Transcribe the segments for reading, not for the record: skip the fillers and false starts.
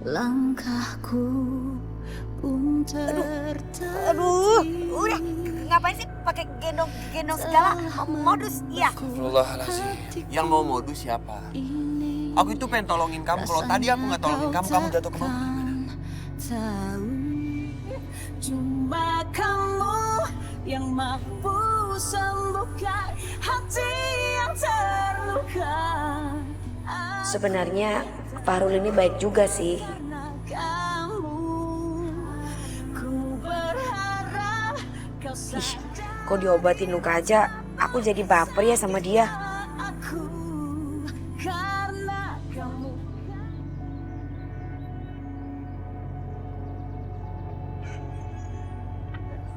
langkahku pun Aduh, udah ngapain sih pakai gendong segala modus iya. Astagfirullahaladzim. Yang mau modus siapa? Aku itu pengen tolongin kamu. Kalau tadi aku nggak tolongin kamu, kamu jatuh ke bawah gimana? Tahu, cuma kamu yang mampu sembuhkan hati yang terluka. Sebenarnya Fahrul ini baik juga sih. Karena kamu, ku berharap kau Ih, kok diobatin luka aja, aku jadi baper ya sama dia. aku, karena kamu.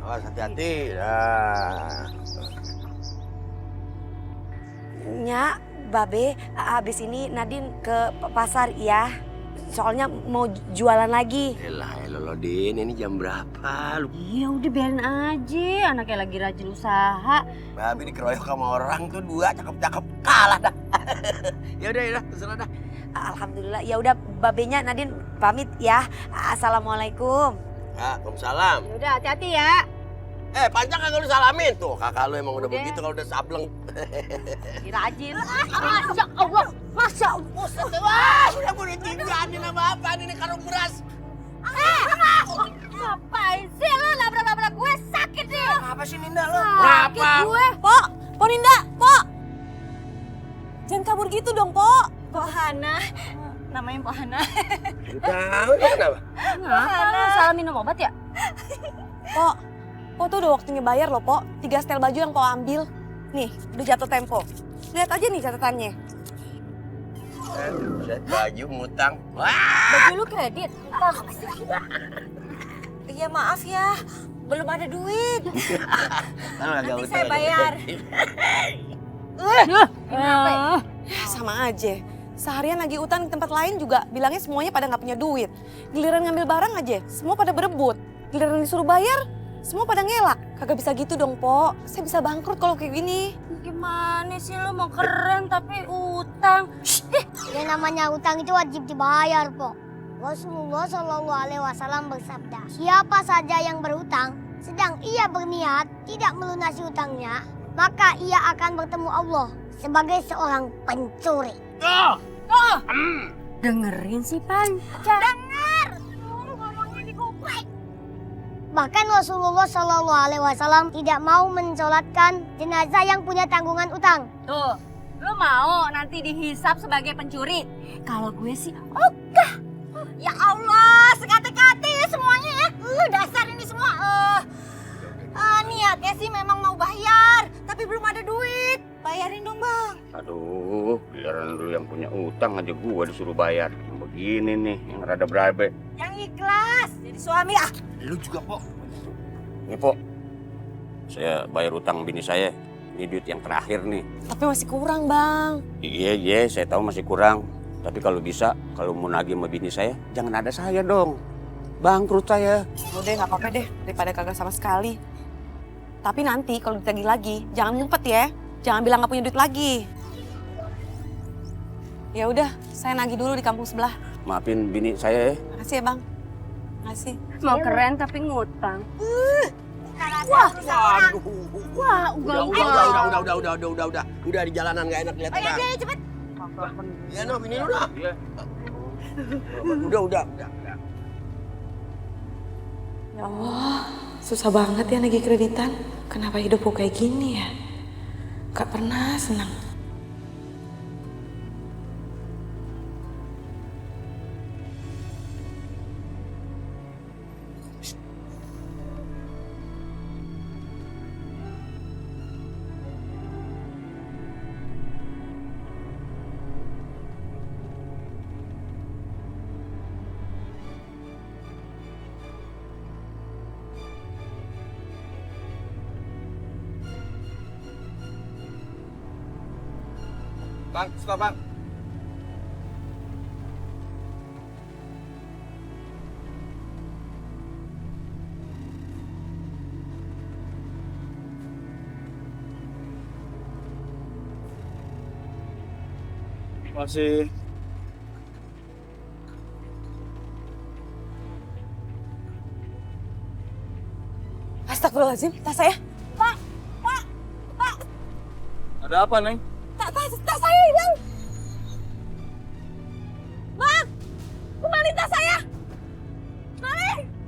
Awas hati-hati. Nah. Nya, Babe, habis ini Nadine ke pasar ya. Soalnya mau jualan lagi. Elah, lo Din, ini jam berapa? Lu Ya udah biarin aja, anaknya lagi rajin usaha. babi dikeroyok sama orang tuh dua cakep-cakep kalah dah. Ya udah, terserah dah. Alhamdulillah. Ya udah, Babenya Nadine pamit ya. Assalamualaikum. Waalaikumsalam. Ya udah hati-hati ya. Panjang kagak lu salamin tuh. Kakak lu emang udah begitu kalau udah sableng. Rajin. Masya Allah, Masya Allah. Wah, udah mau ditinggalin sama apa ini karung beras. Ngapain sih lo labrak-labrak gue, sakit nih. Apa sih Ninda lo? Sakit gue. Po Ninda, Po. Jangan kabur gitu dong, Po. Po Hana, namanya Po Hana. Tahu ya kenapa? Kenapa lo salah minum obat ya? Po tuh udah waktunya bayar loh, Po. 3 setel baju yang Po ambil. Nih, udah jatuh tempo. Lihat aja nih catatannya. Baju ngutang. Wah. Baju lu kredit. Iya maaf ya, belum ada duit. Nanti saya bayar. Sama aja. Seharian lagi utang di tempat lain juga bilangnya semuanya pada nggak punya duit. Giliran ngambil barang aja, semua pada berebut. Giliran disuruh bayar, semua pada ngelak. Kagak bisa gitu dong, Po. Saya bisa bangkrut kalau kayak gini. Gimana sih lo mau keren tapi utang? Yang namanya utang itu wajib dibayar, Po. Rasulullah Shallallahu Alaihi Wasallam bersabda, siapa saja yang berhutang, sedang ia berniat tidak melunasi utangnya, maka ia akan bertemu Allah sebagai seorang pencuri. Dengerin si Panca. Bahkan Rasulullah Shallallahu Alaihi Wasallam tidak mau mensolatkan jenazah yang punya tanggungan utang. Tuh, lo mau nanti dihisap sebagai pencuri? Kalau gue sih, ogah. Ya Allah, sekate-kate semuanya ya. Dasar ini semua. Niatnya sih memang mau bayar, tapi belum ada duit. Bayarin dong, Bang. Aduh, giliran dulu yang punya utang aja gua disuruh bayar. Begini nih, yang rada berabe. Yang ikhlas, jadi suami ah. Lu juga, Po. Nih, Po. Saya bayar utang bini saya. Ini duit yang terakhir nih. Tapi masih kurang, Bang. Iya, saya tahu masih kurang. Tapi kalau bisa, kalau mau nagih sama bini saya, jangan ada saya dong. Bangkrut saya. Udah nggak apa-apa deh, daripada kagak sama sekali. Tapi nanti kalau ditagih lagi, jangan ngumpet ya. Jangan bilang nggak punya duit lagi. Ya udah, saya nagih dulu di kampung sebelah. Maafin bini saya ya. Makasih ya, Bang. Makasih. Mau keren tapi ngutang. Waduh. Wah, Udah di jalanan nggak enak lihat orang. Ayo cepet. Iya, no, ini udah. Udah. Ya Allah, susah banget ya nagih kreditan. Kenapa hidupku kayak gini ya? Gak pernah senang. Bang, stop, Bang. Masih. Astagfirullahaladzim, tas saya. Ada apa, Neng? Tas saya hilang. Bang, kembali tas saya.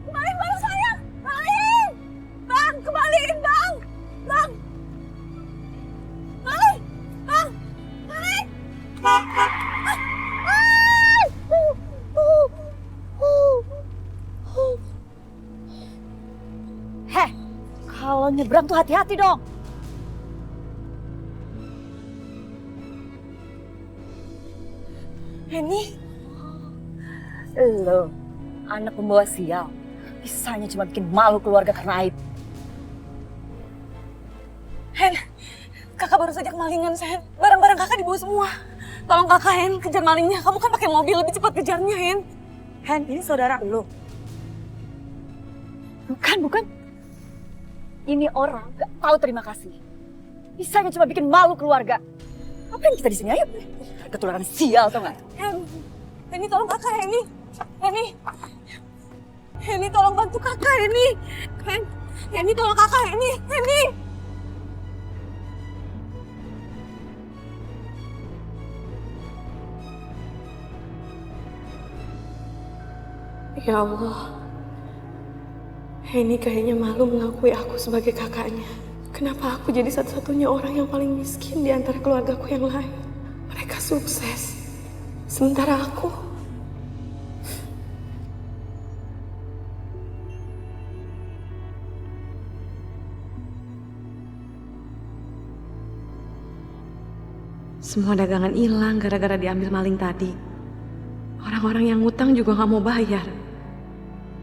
Kembali barang saya. Kembaliin. Bang, kembaliin bang. Bang. Kembali. Bang, kembali. Heh, kalau nyebrang tuh hati-hati dong. Ini Lo, anak pembawa sial. Bisanya cuma bikin malu keluarga karena aib. Hen, kakak baru saja kemalingan, Hen. Barang-barang kakak dibawa semua. Tolong kakak, Hen, kejar malingnya. Kamu kan pakai mobil, lebih cepat kejarnya, Hen. Hen, ini saudara lo. Bukan. Ini orang gak tahu terima kasih. Bisanya cuma bikin malu keluarga. Ngapain kita di sini, ayo? Ketularan sial, tau gak? Henny tolong kakak, Henny tolong bantu kakak, Henny tolong kakak, Henny. Ya Allah, Henny kayaknya malu mengakui aku sebagai kakaknya. Kenapa aku jadi satu-satunya orang yang paling miskin di antara keluargaku yang lain? Mereka sukses, sementara aku... Semua dagangan hilang gara-gara diambil maling tadi. Orang-orang yang ngutang juga gak mau bayar.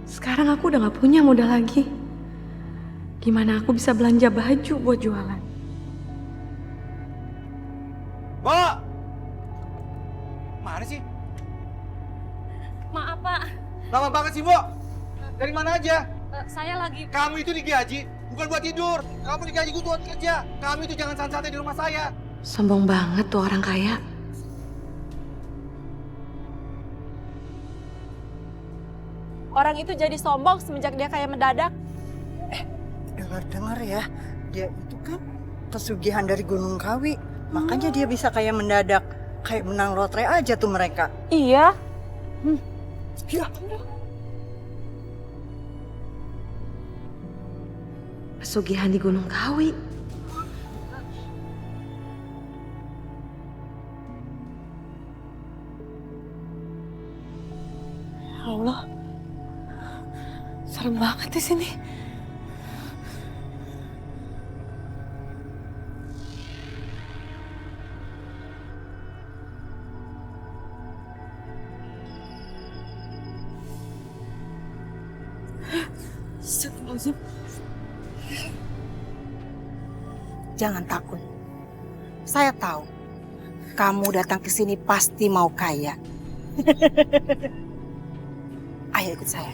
Sekarang aku udah gak punya modal lagi. Gimana aku bisa belanja baju buat jualan? Mbak! Mana sih? Maaf, Pak. Lama banget sih, Mbak. Dari mana aja? Saya lagi... Kamu itu digaji, bukan buat tidur. Kamu digaji gue buat kerja. Kamu itu jangan santai di rumah saya. Sombong banget tuh orang kaya. Orang itu jadi sombong semenjak dia kaya mendadak. Dengar-dengar ya, dia itu kan pesugihan dari Gunung Kawi. Makanya dia bisa kaya mendadak. Kayak menang lotre aja tuh mereka. Iya. Ya. Pesugihan di Gunung Kawi. Ya Allah. Serem banget di sini. Astagfirullahaladzim. Jangan takut. Saya tahu. Kamu datang ke sini pasti mau kaya. Ayo ikut saya.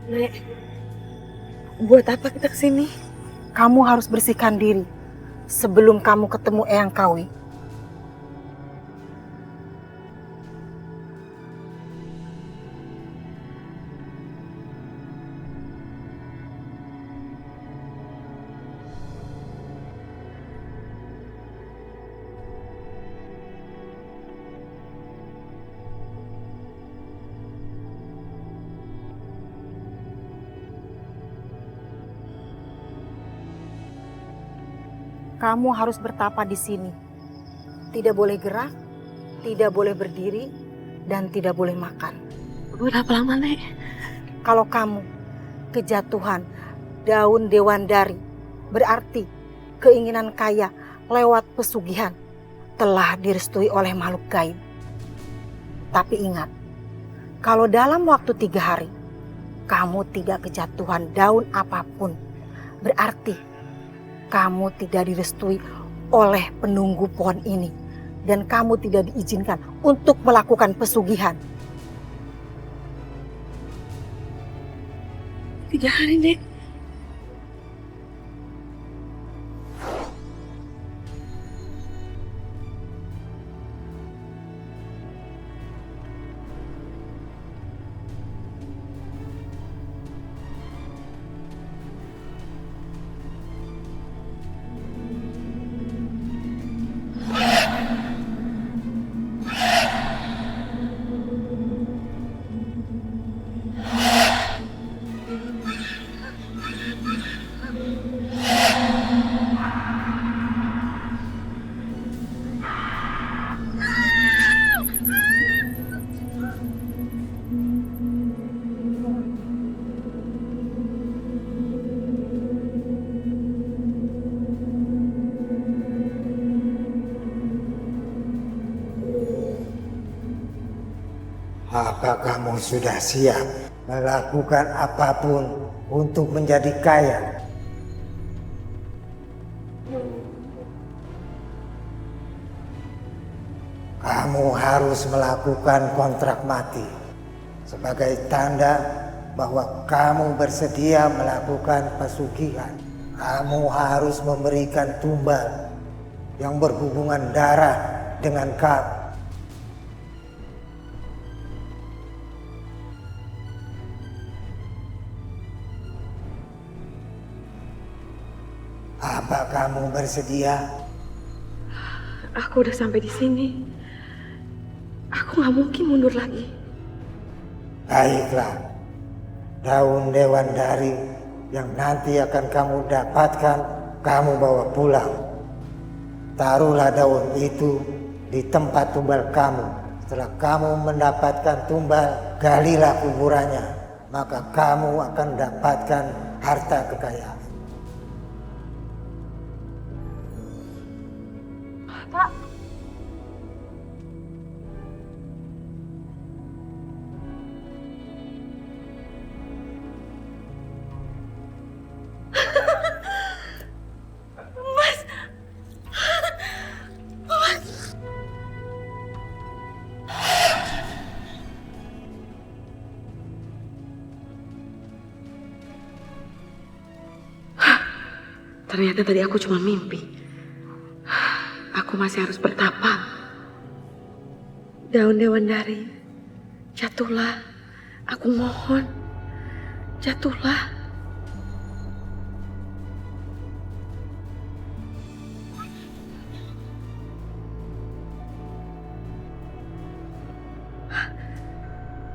Nek, buat apa kita kesini? Kamu harus bersihkan diri sebelum kamu ketemu Eyang Kawi. Kamu harus bertapa di sini. Tidak boleh gerak, tidak boleh berdiri, dan tidak boleh makan. Berapa lama, Nek? Kalau kamu kejatuhan daun dewandari, berarti keinginan kaya lewat pesugihan telah direstui oleh makhluk gaib. Tapi ingat, kalau dalam waktu 3 hari kamu tidak kejatuhan daun apapun, berarti kamu tidak direstui oleh penunggu pohon ini. Dan kamu tidak diizinkan untuk melakukan pesugihan. 3 hari, Nek. Apa kamu sudah siap melakukan apapun untuk menjadi kaya? Kamu harus melakukan kontrak mati sebagai tanda bahwa kamu bersedia melakukan pesugihan. Kamu harus memberikan tumbal yang berhubungan darah dengan kamu. Apa kamu bersedia? Aku udah sampai di sini. Aku nggak mungkin mundur lagi. Baiklah, daun dewandari yang nanti akan kamu dapatkan, kamu bawa pulang. Taruhlah daun itu di tempat tumbal kamu. Setelah kamu mendapatkan tumbal, galilah kuburannya. Maka kamu akan dapatkan harta kekayaan. Pak. Ternyata tadi aku cuma mimpi. Aku masih harus bertapa. Daun dewandari, jatuhlah. Aku mohon, jatuhlah.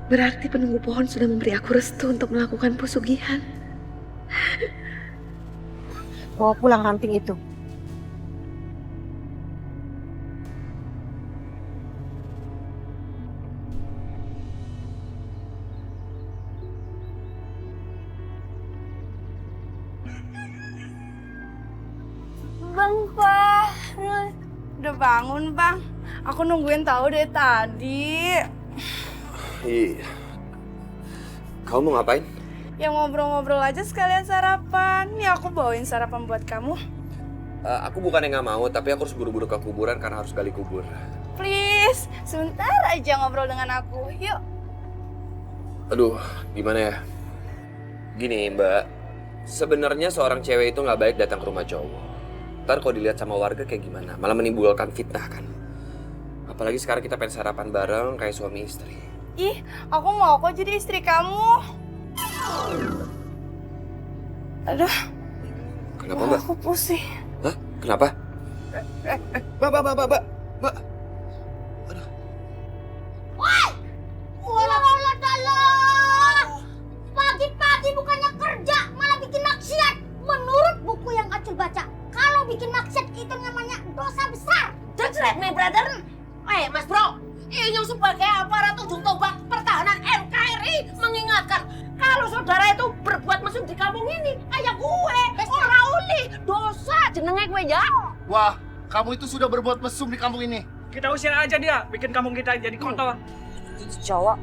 Berarti penunggu pohon sudah memberi aku restu untuk melakukan pesugihan. Bawa pulang ranting itu. Bang Fahrul, udah bangun bang? Aku nungguin tahu dari tadi. Iya. Kamu mau ngapain? Ya ngobrol-ngobrol aja sekalian sarapan. Nih aku bawain sarapan buat kamu. Aku bukannya nggak mau, tapi aku harus buru-buru ke kuburan karena harus gali kubur. Please, sebentar aja ngobrol dengan aku. Yuk. Aduh, gimana ya? Gini Mbak, sebenarnya seorang cewek itu nggak baik datang ke rumah cowok. Ntar kalau dilihat sama warga kayak gimana, malah menimbulkan fitnah kan. Apalagi sekarang kita pengen sarapan bareng kayak suami istri. Ih, aku mau kok jadi istri kamu. Aduh. Kenapa Mbak? Aku pusing. Hah? Kenapa? Mbak. Aduh. Walah dalah. Pagi-pagi bukannya kerja, malah bikin maksiat. Menurut buku yang Acul baca, kalau bikin maksiat itu namanya dosa besar. That's right, my brother. Mas Bro, ini sebagai aparat ujung tombak pertahanan NKRI mengingatkan kalau saudara itu berbuat mesum di kampung ini kayak gue, orang uli, dosa jenenge gue ya. Wah, kamu itu sudah berbuat mesum di kampung ini. Kita usir aja dia, bikin kampung kita jadi kotor. Cowok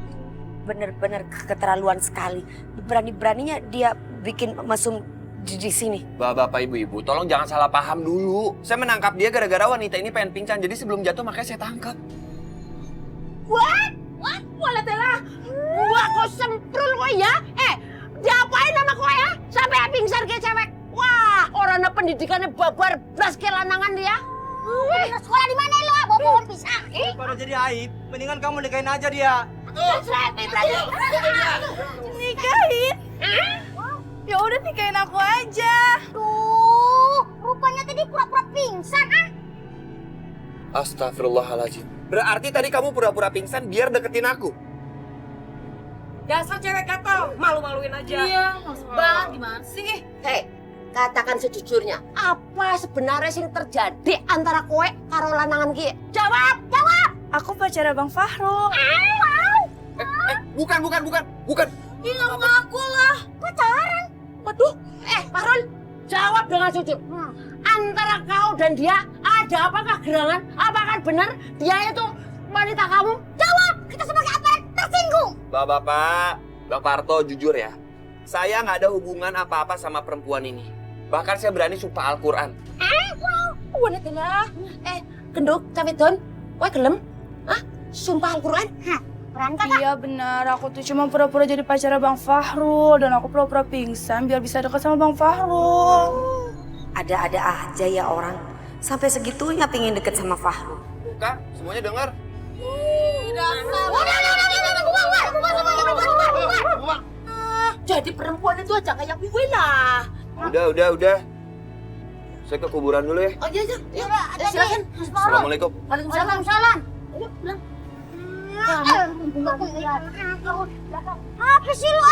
bener-bener keterlaluan sekali. Berani-beraninya dia bikin mesum di sini. Bapak, ibu-ibu, tolong jangan salah paham dulu. Saya menangkap dia gara-gara wanita ini pengen pingsan, jadi sebelum jatuh makanya saya tangkap. What? Walah telah. Gua kok semprul kok ya? Diapain sama kok ya? Sampai pingsan kayak cewek. Wah, orangnya pendidikannya babar blas ke lanangan dia. Sekolah di mana lo? Bawa pohon pisang. Kalau jadi aib, mendingan kamu nikahin aja dia. That's right, my brother. Nikahin? Ya udah nikahin aku aja. Tuh, rupanya tadi pura-pura pingsan Astagfirullahaladzim. Berarti tadi kamu pura-pura pingsan biar deketin aku? Dasar cewek gatel, malu-maluin aja. Iya, maksud banget gimana sih? Hei, katakan sejujurnya, apa sebenarnya sing terjadi antara kowe karo lanangan kie? Jawab! Aku pacar Bang Fahrul. Bukan. Ih, ngaku lah. Pacaran? Waduh, Fahrul, jawab dengan jujur. Antara kau dan dia ada apakah gerangan? Apakah benar dia itu wanita kamu? Jawab! Kita sebagai aparat tersinggung. selingkuh. Bapak Parto jujur ya. Saya nggak ada hubungan apa-apa sama perempuan ini. Bahkan saya berani sumpah Al-Quran. Wanita lah. Genduk, Cawidon. Kowe gelem? Hah? Sumpah Al-Quran? Berangkat. Iya benar, aku tuh cuma pura-pura jadi pacar Bang Fahrul dan aku pura-pura pingsan biar bisa dekat sama Bang Fahrul. Ada-ada aja ya orang. Sampai segitunya pingin deket sama Fahrul. Kak, semuanya dengar. Jadi perempuan itu aja kayak gue lah. Udah. Saya ke kuburan dulu ya. Oh iya. Silakan. Assalamualaikum. Waalaikumsalam. Ayo pulang. Apa sih lu?